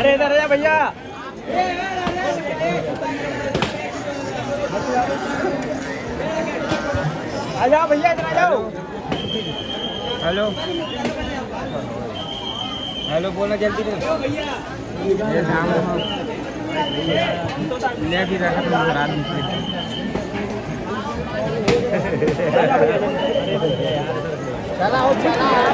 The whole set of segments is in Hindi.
अरे इधर आ भैया। आ जाओ भैया, इधर आ जाओ। हेलो हेलो बोला जल्दी ले भी रखा रात चलाओ चलाओ।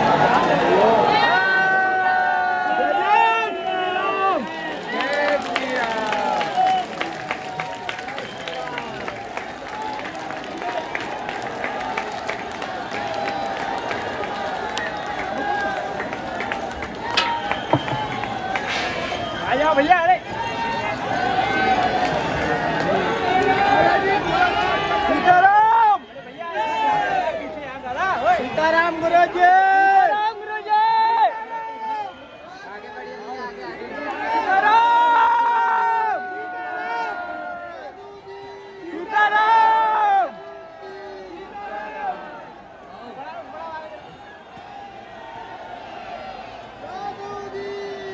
आ जाओ भैया। अरे सीताराम सीताराम गुरु जी। सीताराम गुरु जी। सीताराम सीताराम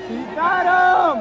सीताराम।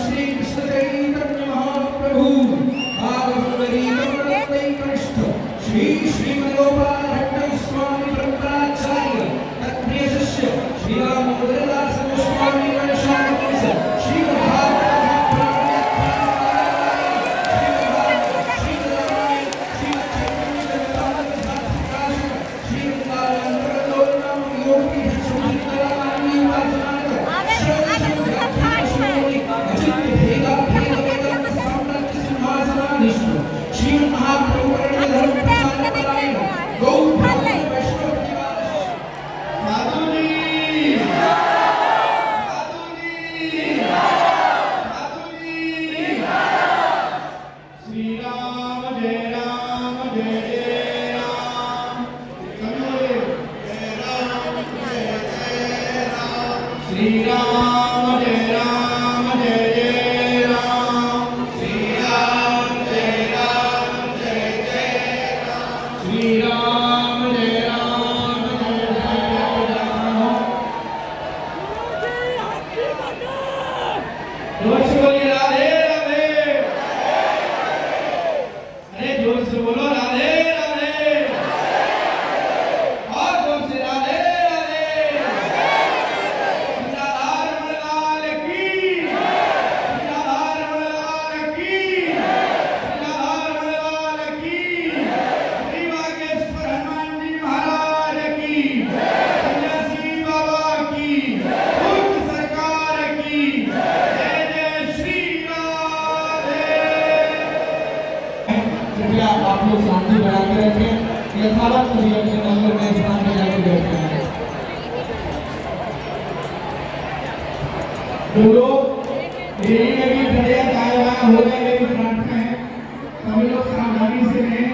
श्री कृष्ण चैतन्य महाप्रभु श्री श्रीमदोपाध्याय स्वामी परम्पराचार्य तत्प्रिय शिष्य श्री राम मुद्रदास गोस्वामी गणेशानंद श्री श्री राम जय राम जय जय राम श्री राम जय राम जय जय राम श्री राम जय राम जय जय राम। जोर से बोलिए राधे राधे। अरे जोर से बोलो राधे राधे। और जोर से राधे आप लोग शांति बनाकर रखें। यथावत सभी अपने नंबर में स्थान में जाकर बैठते हैं। जो लोग देरी में भी खड़े आए हो गए मेरी प्रार्थना है सभी लोग सावधानी से रहें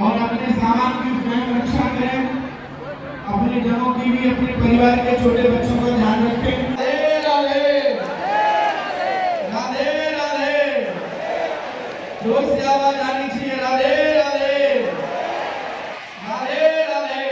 और अपने सामान की स्वयं रक्षा करें। अपने जनों की भी अपने परिवार के छोटे बच्चों का ध्यान रखें। जोर से आवाज आनी चाहिए राधे राधे राधे राधे।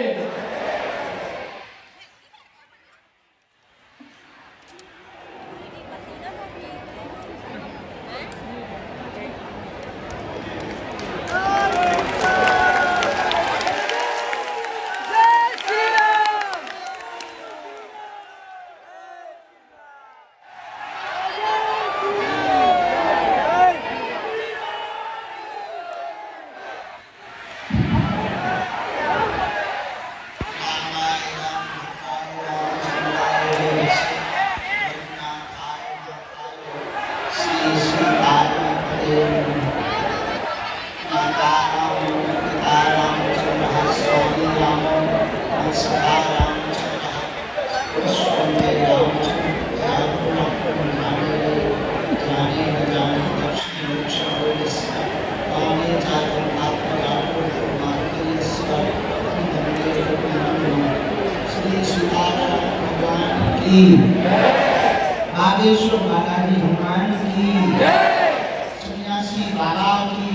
बागेश्वर बालाजी हनुमान की, सन्यासी बाबा की,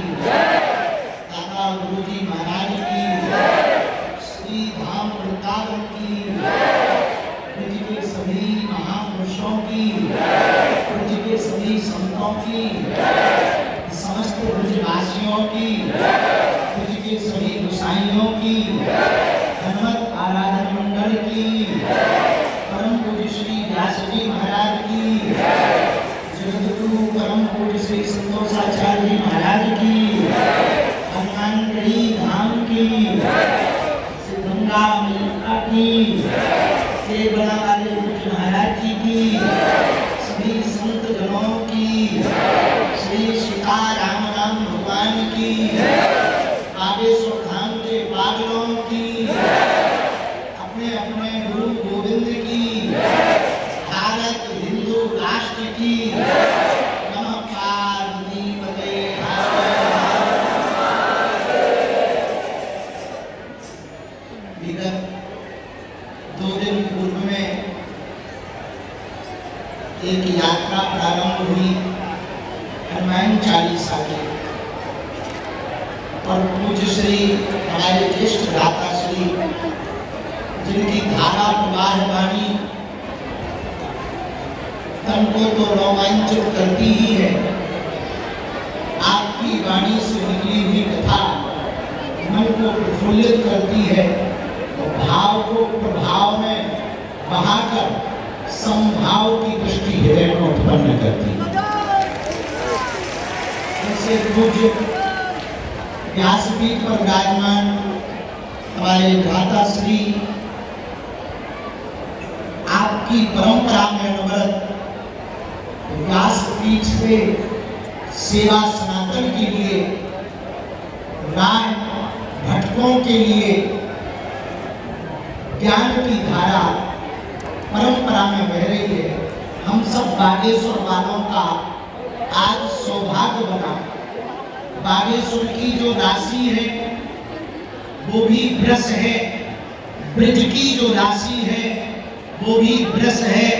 दादा गुरुजी महाराज की, श्री धाम वृंदावन की, पृथ्वी के सभी महापुरुषों की, पृथ्वी के सभी संतों की, समस्त ब्रजवासियों की, पृथ्वी के सभी गोसाइयों की, हनुमत आराधन मंडल की, परम पूज्य श्री व्यास जी महाराज की, जगतगुरु परम पूज्य श्री संतोषाचार्य जी महाराज की, हनुमानगढ़ी धाम की, सिद्धगंगा मैया की, केवड़ा वाले पूज्य महाराज जी की, सभी संत जनों की, श्री सीताराम राम भगवान की, बागेश्वर धाम के पागलों की, अपने अपने गुरु गोविंद की, भारत हिंदू राष्ट्र की, नमः पार्वती पते। विगत 2 दिन पूर्व में एक यात्रा प्रारंभ हुई हनुमान चालीसा की, और पूज्य श्री हमारे ज्येष्ठ दाता श्री जिनकी धारा प्रवाह वाणी तन को तो रोमांचित करती ही है, आपकी वाणी से निकली हुई कथा मन को प्रफुल्लित करती है और भाव को प्रभाव में बहाकर समभाव की दृष्टि हृदय में उत्पन्न करती है। ऐसे पूज्य व्यासपीठ पर विराजमान हमारे भ्राता श्री आपकी परंपरा में अनवरत व्यासपीठ से सेवा सनातन के लिए, राय भटकों के लिए ज्ञान की धारा परंपरा में बह रही है। हम सब बागेश्वर वालों का आज सौभाग्य बना। बागेश्वर की जो राशि है वो भी ब्रस है, ब्रज की जो राशि है वो भी ब्रस है,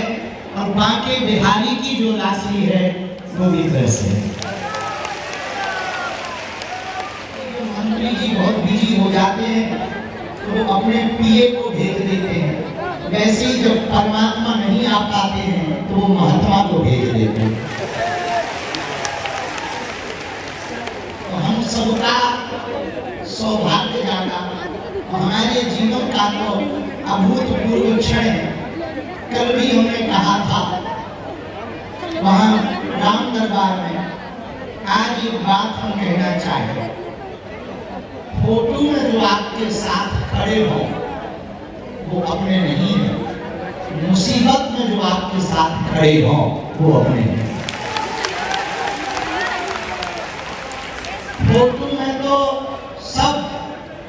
और बांके बिहारी की जो राशि है वो भी ब्रस है। मंत्री जी बहुत बिजी हो जाते हैं तो वो अपने पीए को भेज देते हैं, वैसे ही जब परमात्मा नहीं आ पाते हैं तो वो महात्मा को भेज देते हैं। तो हम सबका सौभाग्य जागा, हमारे जीवन का तो अभूतपूर्व क्षण है। कल भी हमने कहा था वहां राम दरबार में, आज एक बात हम कहना चाहेंगे। फोटो में जो आपके साथ खड़े हो वो अपने नहीं है, मुसीबत में जो आपके साथ खड़े हो वो अपने हैं। फोटो में तो सब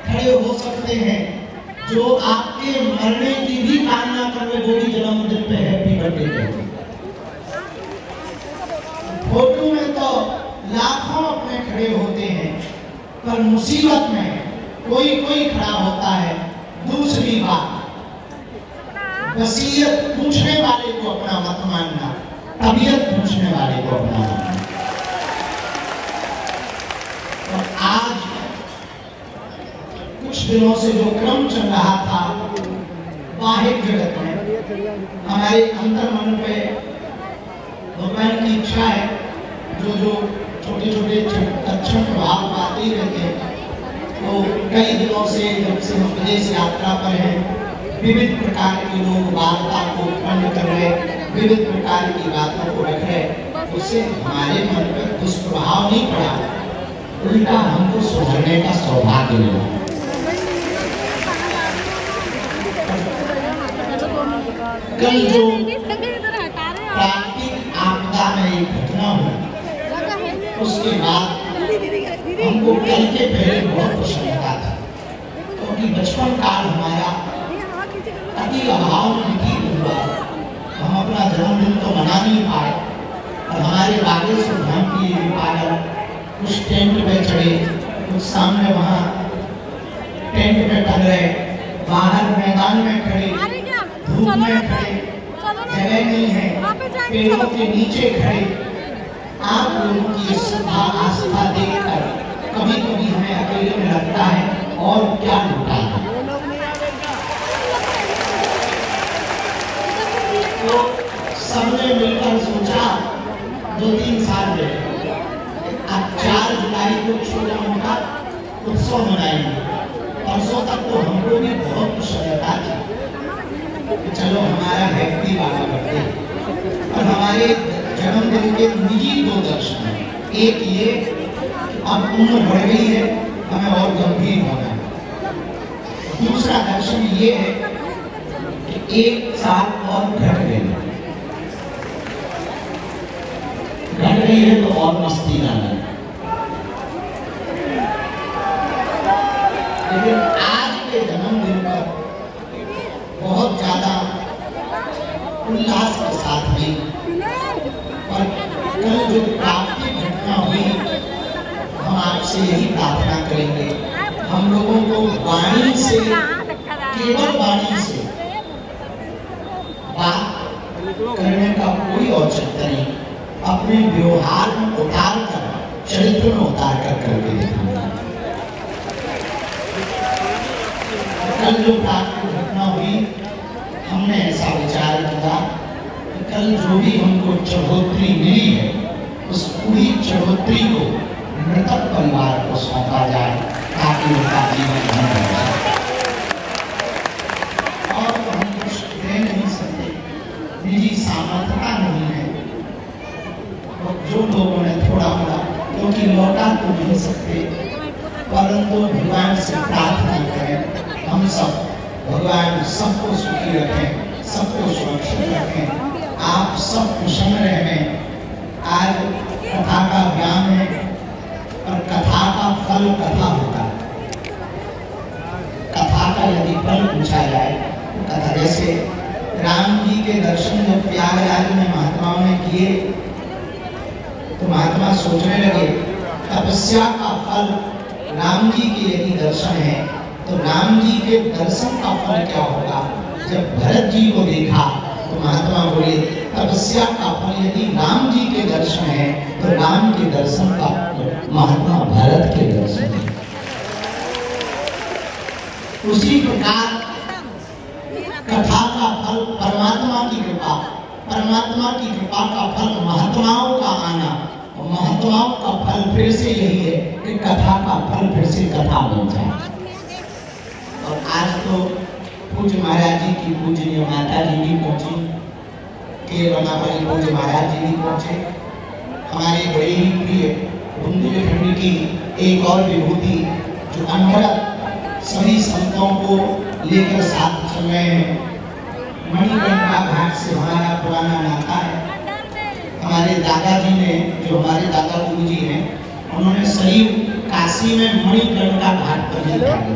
खड़े हो सकते हैं, जो आपके मरने की भी कामना कर रहे, वो भी जन्मदिन पे हैप्पी बर्थडे कहते हैं। फोटो में तो लाखों अपने खड़े होते हैं, पर मुसीबत में कोई कोई खड़ा होता है। दूसरी बात, वसीयत पूछने वाले को अपना मत मानना, तबीयत पूछने वाले को अपना मानना। और आज कुछ दिनों से जो क्रम चल रहा था बाहिर जगत में, हमारे अंतर मन पे भगवान की इच्छा है, जो छोटे छोटे अच्छे प्रभाव आते ही रहते हैं। तो कई दिनों से जब से हम विदेश यात्रा पर हैं, विविध प्रकार के लोग वार्ता को उत्पन्न कर रहे, विविध प्रकार की बातों को रख रहे, उससे हमारे मन पर दुष्प्रभाव नहीं पड़ा, उल्टा हमको सुधरने का सौभाग्य मिला। कल जो प्राकृतिक आपदा में एक घटना हुई, उसके बाद हमको कल के पहले बहुत प्रसन्नता थी, क्योंकि बचपन काल हमारा अति अभाव में व्यतीत हुआ। हम अपना जन्मदिन तो मना नहीं पाए, और हमारे बागेश्वर धाम की पागल कुछ टेंट में चढ़े, कुछ सामने वहाँ टेंट में टंग रहे, बाहर मैदान में खड़े, धूप में खड़े, जगह नहीं है, पेड़ों के नीचे खड़े। आप लोगों की श्रद्धा आस्था देखकर कभी कभी हमें अकेले में लगता है और क्या लूटा है। तो सबने मिलकर सोचा 2-3 साल में अब 4 जुलाई को छोटा मोटा उत्सव मनाएंगे। परसों तक तो हमको भी बहुत प्रसन्नता थी, चलो हमारा व्यक्ति वाला करते, और हमारे जन्मदिन के निजी 2 दर्शन हैं। एक ये, अब उम्र बढ़ गई है, हमें और गंभीर होना है। दूसरा दर्शन ये है कि 1 साल और घट गई है तो और मस्ती ना लगे। लेकिन आज के जन्मदिन पर बहुत ज्यादा उल्लास के साथ भी, और कल जो प्राप्ति घटना हुई, हम आपसे यही प्रार्थना करेंगे, हम लोगों को वाणी से, केवल वाणी से बात करने का कोई औचित्य नहीं, अपने व्यवहार में उतार कर, चरित्र में उतार कर करके दिखाना। कल जो प्राप्ति घटना हुई, हमने ऐसा विचार किया कि कल जो भी हमको चढ़ोतरी मिली है, उस पूरी चढ़ोतरी को मृतक परिवार को सौंपा जाए, ताकि उनका जीवन धन्य हो जाए। और तो हम कुछ कह नहीं सकते, निजी सामर्थ्यता नहीं है, और जो लोगों ने थोड़ा मोड़ा, क्योंकि लौटा तो नहीं सकते, परंतु भगवान से प्रार्थना करें, हम सब भगवान सबको सुखी रखें, सबको सुरक्षित रखें, आप सब प्रसन्न रहें। आज कथा का ज्ञान है, और कथा का फल कथा होता है। कथा का यदि फल पूछा जाए, कथा जैसे राम जी के दर्शन जब प्रयागराज में महात्माओं ने किए, तो महात्मा सोचने लगे तपस्या का फल राम जी के यदि दर्शन है, तो राम जी के दर्शन का फल क्या होगा। जब भरत जी को देखा तो महात्मा बोले तपस्या का फल यदि राम जी के दर्शन है, तो राम के दर्शन का महात्मा भरत के दर्शन है। उसी प्रकार कथा का फल परमात्मा की कृपा, परमात्मा की कृपा का फल महात्माओं का आना, और महात्माओं का फल फिर से यही है कि कथा का फल फिर से कथा बन जाए। और आज तो पूज्य महाराज जी की पूजनीय माता जी भी पहुंची, केरवनापल्ली पूज्य महाराज जी भी पहुंचे। हमारे बड़े ही प्रिय बुंदेलखंड की एक और विभूति जो अनवरत सभी संतों को लेकर साथ चल रहे हैं, मणिकर्णिका घाट से हमारा पुराना नाता है। हमारे दादाजी ने, जो हमारे दादा गुरु जी हैं, उन्होंने शरीर काशी में मणिकर्णिका घाट पर देखा है,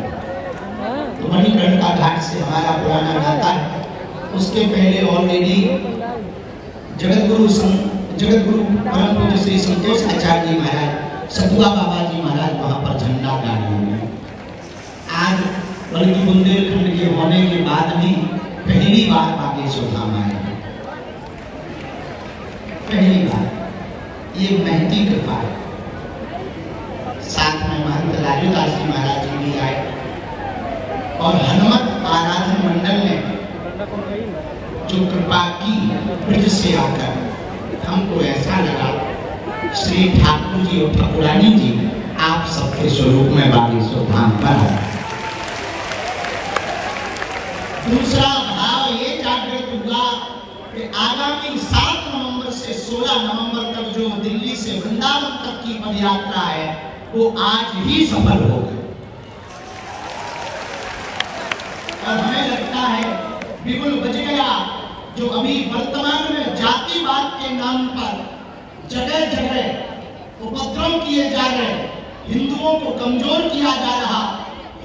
तो मणिकर्णिका घाट से हमारा पुराना नाता है। उसके पहले ऑलरेडी जगत गुरु परम पूज्य श्री संतोष आचार्य जी महाराज, सतुआ बाबा जी महाराज वहां पर झंडा गाड़े हुए। आज बल्कि बुंदेलखंड के होने के बाद भी पहली बार बागेश्वर धाम आए, पहली बार। ये महती कृपा है। साथ में महंत लाजूदास जी महाराज जी भी आए, और हनुमत आराधन मंडल ने जो कृपा की ब्रज से आकर, हमको ऐसा लगा श्री ठाकुर जी और ठाकुरानी जी आप सबके स्वरूप में बागेश्वर धाम पर है। दूसरा भाव ये जागृत हुआ कि आगामी 7 नवंबर से 16 नवंबर तक जो दिल्ली से वृंदावन तक की पद यात्रा है, वो आज ही सफल हो गई। और हमें लगता है बिगुल बज गया, जो अभी वर्तमान में जातिवाद के नाम पर जगह जगह उपद्रव किए जा रहे, हिंदुओं को कमजोर किया जा रहा,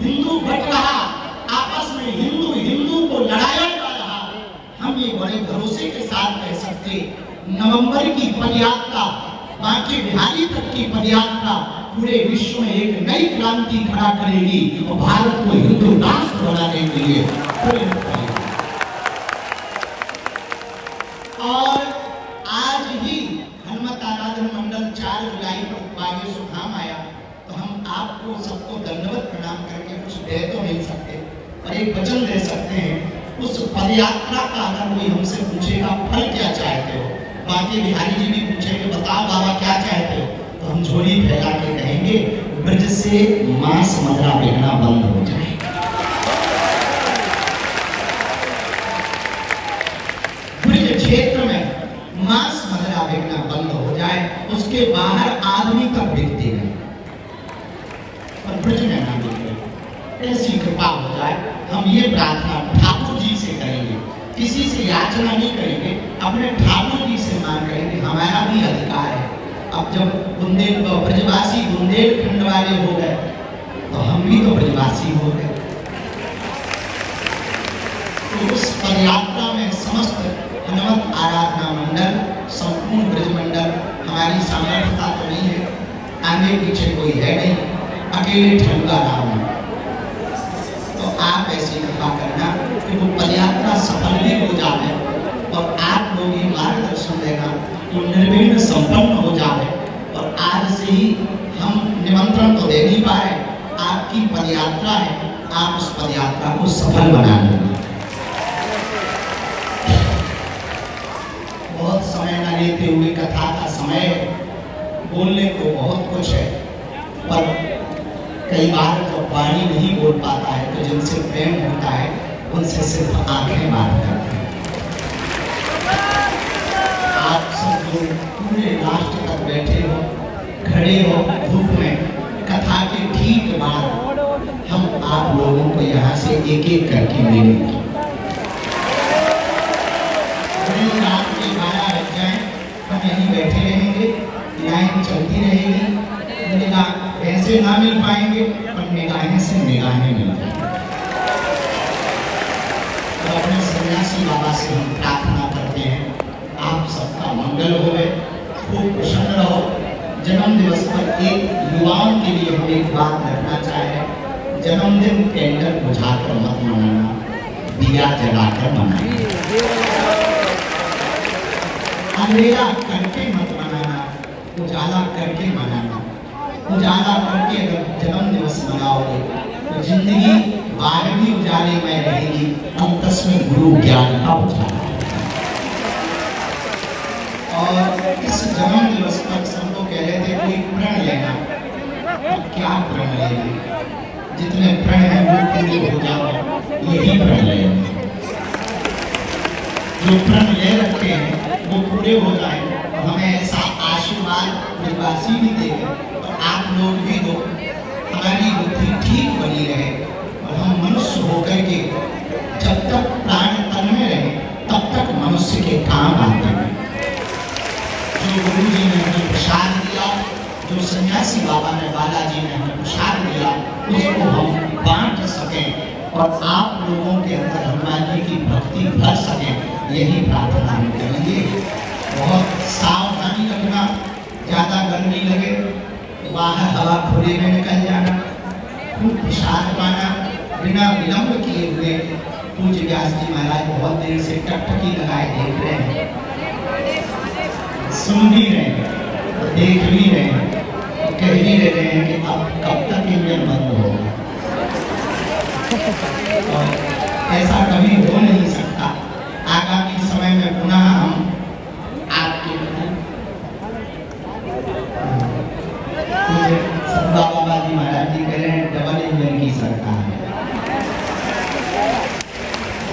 हिंदू बट रहा, आपस में हिंदू हिंदू को लड़ाया जा रहा। हम ये बड़े भरोसे के साथ कह सकते, नवंबर की पदयात्रा, बांके बिहारी तक की पदयात्रा पूरे विश्व में एक नई क्रांति खड़ा करेगी और भारत को हिंदू राष्ट्र बनाने के लिए प्रेरित करेगी। और आज ही हनुमत आराधन मंडल 4 जुलाई को बागेश्वर धाम आया, तो हम आपको सबको दंडवत प्रणाम करके कुछ दे तो नहीं सकते, पर एक वचन दे सकते हैं। उस पदयात्रा का अगर कोई हमसे पूछेगा फल क्या चाहते हो, बाकी बिहारी जी भी पूछेंगे बताओ बाबा क्या चाहते हो, तो हम झोली फैला के कहेंगे ब्रज से मांस मदिरा बिकना बंद हो जाए। ब्रज क्षेत्र में मांस मदिरा बिकना बंद हो जाए, उसके बाहर आदमी तक बिकते नहीं, पर ब्रज में ना बिके, ऐसी कृपा हो जाए। हम ये प्रार्थना ठाकुर जी से करेंगे, किसी से याचना नहीं करेंगे, अपने ठाकुर जी से मांग करेंगे। हमारा भी अधिकार है। अब जब बुंदेल ब्रजवासी बुंदेलखंड वाले हो गए, तो हम भी तो ब्रजवासी हो गए। तो उस पदयात्रा में समस्त हनुमत आराधना मंडल, संपूर्ण ब्रज मंडल, हमारी सामर्थ्यता तो नहीं है, आगे पीछे कोई है नहीं, अकेले ठंडा राम। तो आप ऐसी कृपा करना कि वो पदयात्रा सफल भी हो जाए और आप लोग ये मार्गदर्शन देना तो निर्विघ्न संपन्न हो जाए। और आज से ही हम निमंत्रण तो दे नहीं पाए, आपकी पदयात्रा है, आप उस पदयात्रा को सफल बना लेंगे। बहुत समय न लेते हुए, कथा का समय बोलने को बहुत कुछ है, पर कई बार जब वाणी नहीं बोल पाता है तो जिनसे प्रेम होता है उनसे सिर्फ आंखें बात करते हैं। आप सब लोग पूरे राष्ट्र तक बैठे हो, खड़े हो धूप में, कथा के ठीक बाद हम आप लोगों को यहाँ से एक एक करके मिलेंगे। रात के 12 बज जाए हम यहीं बैठे रहेंगे, लाइन चलती रहेगी। ऐसे ना मिल पाएंगे पर निगाहें से निगाहें मिल जाएंगी। तो अपने सन्यासी बाबा से हम प्रार्थना करते हैं, आप सबका मंगल होवे, खूब प्रसन्न रहो। जन्म दिवस पर एक युवाओं के लिए हम एक बात रखना चाहें, जन्मदिन कैंडल बुझाकर मत मनाना, दिया जलाकर मनाना, अंधेरा करके मत मनाना, उजाला करके मनाना। उजाला करके अगर जन्म दिवस मनाओगे तो जिंदगी 12वीं उजाले में रहेगी, अंतस में गुरु ज्ञान का उजाला। और इस जन्म दिवस पर सब लोग कह रहे थे कोई प्रण लेना, तो क्या प्रण लेना, जितने प्रण हैं वो पूरे हो जाओ, यही प्रण लेना। जो प्रण ले रखे हैं वो पूरे हो जाए, और हमें ऐसा आशीर्वाद ब्रजवासी भी देंगे, आप लोग भी दो, हमारी बुद्धि ठीक बनी रहे और हम मनुष्य होकर के जब तक प्राण तन में रहे तब तक मनुष्य के काम आते हैं। जो गुरु जी ने हमें प्रसाद दिया, जो सन्यासी बाबा ने बालाजी ने हमें प्रसाद दिया, उसको हम बांट सकें और आप लोगों के अंदर हनुमान जी की भक्ति भर सकें, यही प्रार्थना हम करेंगे। बहुत सावधानी रखना, ज्यादा गर्मी लगे बाहर हवा खुले में निकल जाना, खूब प्रसाद पाना, बिना विलंब किए हुए। पूज्य व्यास जी महाराज बहुत देर से टकटकी लगाए देख रहे हैं, सुन भी रहे हैं, देख भी रहे हैं, कह भी रहे हैं कि अब कब तक इंजन बंद होगा। ऐसा कभी हो नहीं सकता। आगामी समय में पुनः हम आपके बाबा जी महाराज जी कह रहे हैं डबल इंजन की सरकार है।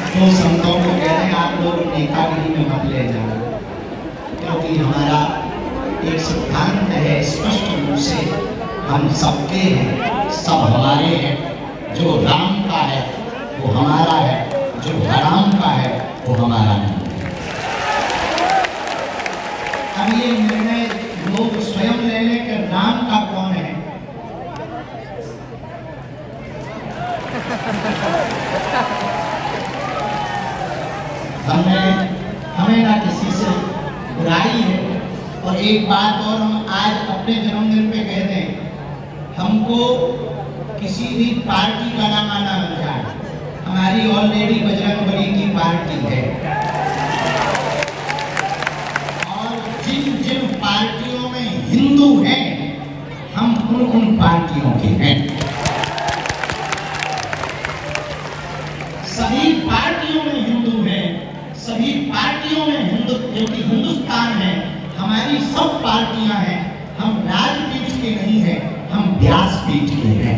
तो संतों को कह रहे हैं आप लोग नेतागिरी में मत ले जाओ, क्योंकि हमारा एक सिद्धांत है स्पष्ट रूप से, हम सबके हैं, सब हमारे हैं। जो राम का है वो हमारा है, जो हराम का है वो हमारा नहीं। अब ये निर्णय लोग स्वयं ले लें कि राम का कौन है, हमें ना किसी से बुराई है। और एक बात और हम आज अपने जन्मदिन पे कह दें, हमको किसी भी पार्टी का नाम आना बन जाए, हमारी ऑलरेडी बजरंगबली की पार्टी है। और जिन जिन पार्टियों में हिंदू हैं, हम उन पार्टियों के हैं। सभी पार्टियों में हिंदू हैं, सभी पार्टियों में हिंदू, क्योंकि हिंदुस्तान है, हमारी सब पार्टियां हैं। हम राजपीठ के नहीं हैं, हम व्यासपीठ के हैं।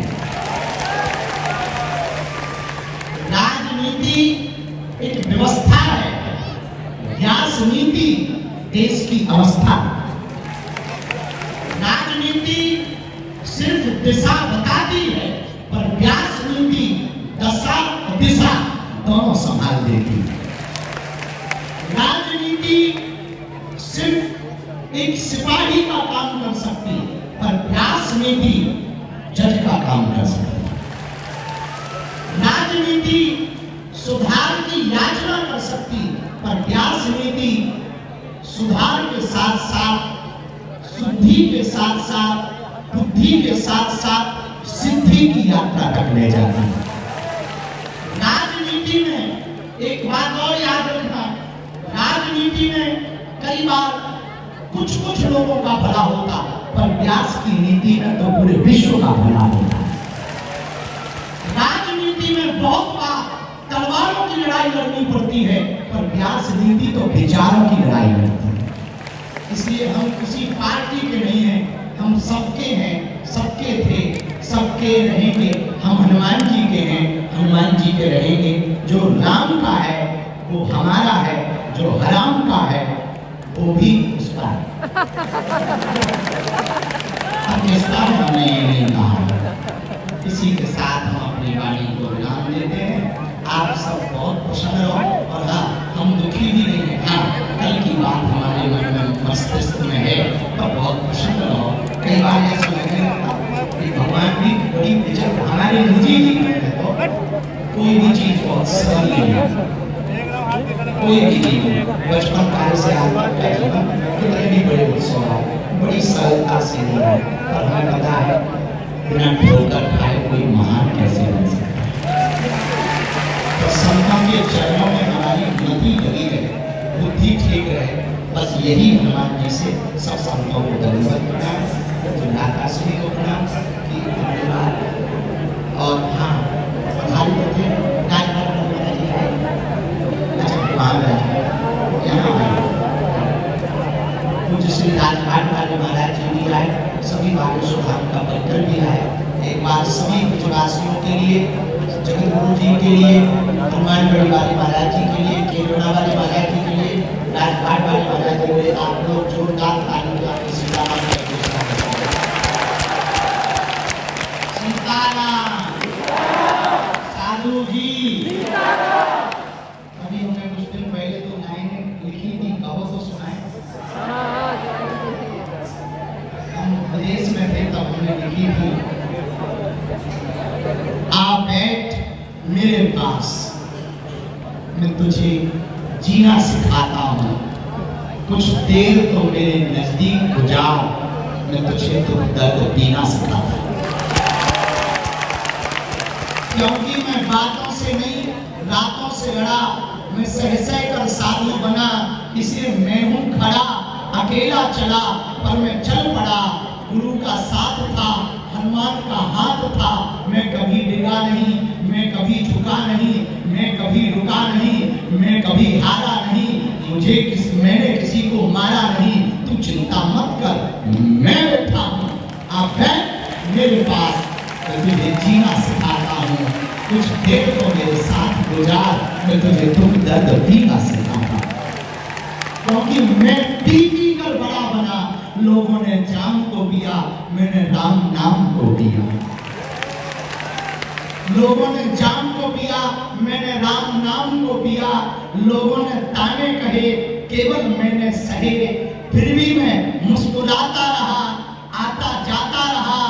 राजनीति एक व्यवस्था है, व्यास नीति देश की अवस्था। राजनीति सिर्फ दिशा बताती है, पर व्यास नीति दशा और दिशा दोनों संभाल देती है। राजनीति सिर्फ एक सिपाही का काम कर सकती है, पर व्यास नीति जज का काम कर सकती है। राजनीति सुधार की याचना कर सकती है, पर व्यास नीति सुधार के साथ साथ, शुद्धि के साथ साथ, बुद्धि के साथ साथ सिद्धि की यात्रा तक ले जाती है। राजनीति में एक बात और याद रखना, राजनीति में कई बार कुछ लोगों का भला होता, पर व्यास की नीति में तो पूरे विश्व का भला होता है। राजनीति में बहुत बार तलवारों की लड़ाई लड़नी पड़ती है, पर व्यास नीति तो विचारों की लड़ाई लड़ती है। इसलिए हम किसी पार्टी के नहीं हैं, हम सबके हैं, सबके थे, सबके रहेंगे। हम हनुमान जी के हैं, हनुमान जी के रहेंगे। जो राम का है वो हमारा है, जो हराम का है वो भी उसका है। अब इसका हमने ये नहीं कहा। इसी के साथ हम अपनी वाणी को विराम देते हैं। आप सब बहुत प्रसन्न रहो, और हाँ, हम दुखी भी नहीं हैं। हाँ, कल की बात हमारे मन में, मस्तिष्क में है, पर बहुत प्रसन्न रहो। कई बार ऐसा लगे कि भगवान की बड़ी इज्जत हमारे निजी जीवन में तो कोई भी चीज बहुत सरल नहीं है। कोई भी जीवन बचपन काल से आज तक का जीवन कितने भी बड़े उत्सव है, बड़ी सरलता से नहीं है, पर हमें पता है बिना ठोकर खाए कोई महान कैसे बन सकता है। तो संतों के चरणों में हमारी गति लगी रहे, बुद्धि ठीक रहे, बस यही हनुमान जी से सब संतों को दंडवत प्रणाम, श्री को प्रणाम की धन्यवाद। और हाँ, प्रधान थे राजघाट जी आए, यहाँ पूज्य श्री राजघाट वाले महाराज जी भी आए, सभी बाबू सुधाम का पत्र भी आए। एक बार सभी ब्रजवासियों के लिए, जगत गुरु जी के लिए, हनुमानगढ़ी वाले महाराज जी के लिए, केरला वाले महाराज जी के लिए, राजघाट वाले महाराज जी के लिए आप लोग जोरदार ताली बजाकर सीताराम साधु जी। अभी हमने कुछ दिन पहले तो लाइनें लिखी थी, कहो तो सुनाए। हम प्रदेश में थे तब हमने लिखी थी, आ बैठ मेरे पास, मैं तुझे जीना सिखाता हूँ, कुछ देर तो मेरे नजदीक गुजार, मैं तुझे तो दर्द पीना सिखाता हूँ। क्योंकि मैं बातों से नहीं रातों से लड़ा, मैं सह कर साधु बना, इसलिए मैं हूँ खड़ा, अकेला चला पर मैं चल पड़ा। गुरु का साथ था, हनुमान का हाथ था, मैं कभी डिगा नहीं, मैं कभी झुका नहीं, मैं कभी रुका नहीं, मैं कभी हारा नहीं, मैंने किसी को मारा नहीं, तू चिंता मत कर, मैं बैठा हूँ, आप बैठ मेरे पास, तुझे जीना सिखाता हूँ, कुछ देर तो मेरे साथ गुजार, मैं तुझे दुख दर्द पीना सिखाता। क्योंकि मैं पी कर बड़ा बना, लोगों ने जाम को पिया, मैंने राम नाम को पिया। लोगों ने जाम को पिया, मैंने राम नाम को पिया। लोगों ने ताने कहे, केवल मैंने सहे, फिर भी मैं मुस्कुराता रहा, आता जाता रहा,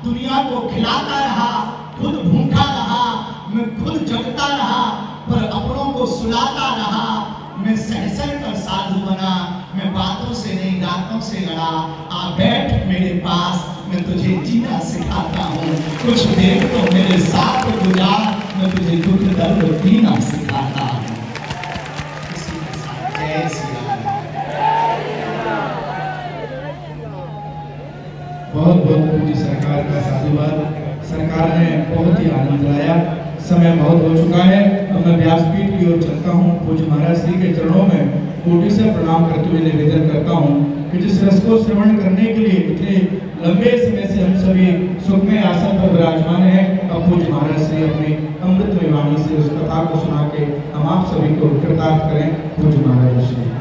दुनिया को खिलाता रहा, खुद भूखा रहा, मैं खुद जगता रहा, पर अपनों को सुलाता रहा। से लड़ा, आ बैठ मेरे पास, मैं तुझे जीना सिखाता हूँ, कुछ देर तो मेरे साथ गुजार, मैं तुझे दुख दर्द पीना सिखाता हूँ। इसी के साथ जय श्री राम। बहुत बहुत पूज्य सरकार का साधुवाद। सरकार ने बहुत ही आनंद लाया। समय बहुत हो चुका है, अब मैं व्यासपीठ की ओर चलता हूँ। पूज्य महाराज श्री के चरणों में कोटि से प्रणाम करते हुए निवेदन करता हूँ कि जिस रस को श्रवण करने के लिए इतने लंबे समय से हम सभी सुखमय आसन पर विराजमान हैं, अब पूज्य महाराज श्री अपनी अमृतमय वाणी से उस कथा को सुना के हम आप सभी को कृतार्थ करें। पूज्य महाराज श्री।